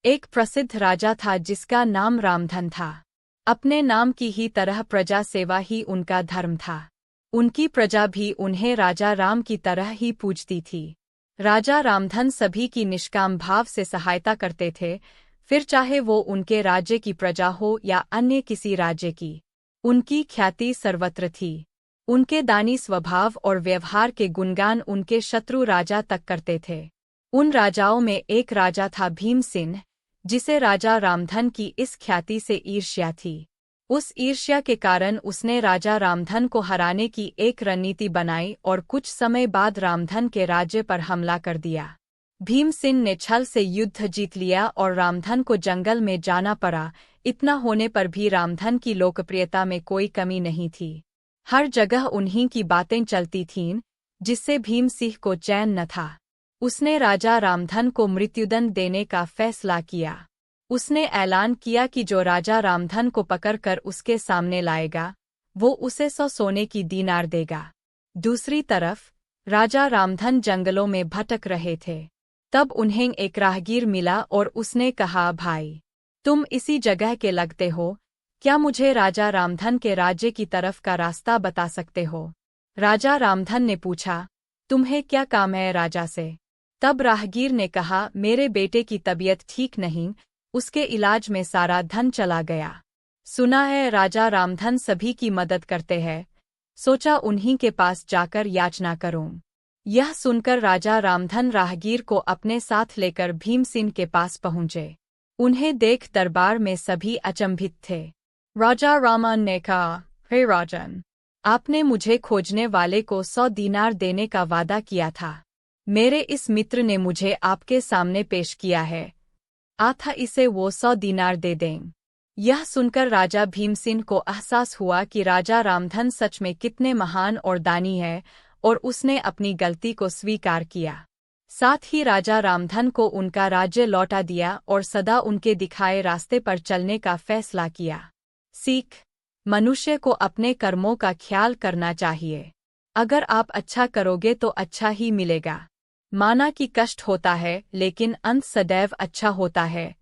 एक प्रसिद्ध राजा था जिसका नाम रामधन था। अपने नाम की ही तरह प्रजा सेवा ही उनका धर्म था। उनकी प्रजा भी उन्हें राजा राम की तरह ही पूजती थी। राजा रामधन सभी की निष्काम भाव से सहायता करते थे, फिर चाहे वो उनके राज्य की प्रजा हो या अन्य किसी राज्य की। उनकी ख्याति सर्वत्र थी। उनके दानी स्वभाव और व्यवहार के गुणगान उनके शत्रु राजा तक करते थे। उन राजाओं में एक राजा था भीमसेन, जिसे राजा रामधन की इस ख्याति से ईर्ष्या थी। उस ईर्ष्या के कारण उसने राजा रामधन को हराने की एक रणनीति बनाई और कुछ समय बाद रामधन के राज्य पर हमला कर दिया। भीमसेन ने छल से युद्ध जीत लिया और रामधन को जंगल में जाना पड़ा। इतना होने पर भी रामधन की लोकप्रियता में कोई कमी नहीं थी। हर जगह उन्हीं की बातें चलती थीं, जिससे भीमसिंह को चैन न था। उसने राजा रामधन को मृत्युदंड देने का फैसला किया। उसने ऐलान किया कि जो राजा रामधन को पकड़कर उसके सामने लाएगा, वो उसे 100 सोने की दीनार देगा। दूसरी तरफ राजा रामधन जंगलों में भटक रहे थे। तब उन्हें एक राहगीर मिला और उसने कहा, भाई, तुम इसी जगह के लगते हो, क्या मुझे राजा रामधन के राज्य की तरफ का रास्ता बता सकते हो? राजा रामधन ने पूछा, तुम्हें क्या काम है राजा से? तब राहगीर ने कहा, मेरे बेटे की तबीयत ठीक नहीं, उसके इलाज में सारा धन चला गया। सुना है राजा रामधन सभी की मदद करते हैं, सोचा उन्हीं के पास जाकर याचना करूं। यह सुनकर राजा रामधन राहगीर को अपने साथ लेकर भीमसेन के पास पहुंचे। उन्हें देख दरबार में सभी अचंभित थे। राजा रामन ने कहा, हे राजन, आपने मुझे खोजने वाले को 100 दीनार देने का वादा किया था। मेरे इस मित्र ने मुझे आपके सामने पेश किया है, आता इसे वो 100 दीनार दे दें। यह सुनकर राजा भीमसेन को एहसास हुआ कि राजा रामधन सच में कितने महान और दानी है, और उसने अपनी गलती को स्वीकार किया। साथ ही राजा रामधन को उनका राज्य लौटा दिया और सदा उनके दिखाए रास्ते पर चलने का फैसला किया। सीख: मनुष्य को अपने कर्मों का ख्याल करना चाहिए। अगर आप अच्छा करोगे तो अच्छा ही मिलेगा। माना कि कष्ट होता है, लेकिन अंत सदैव अच्छा होता है।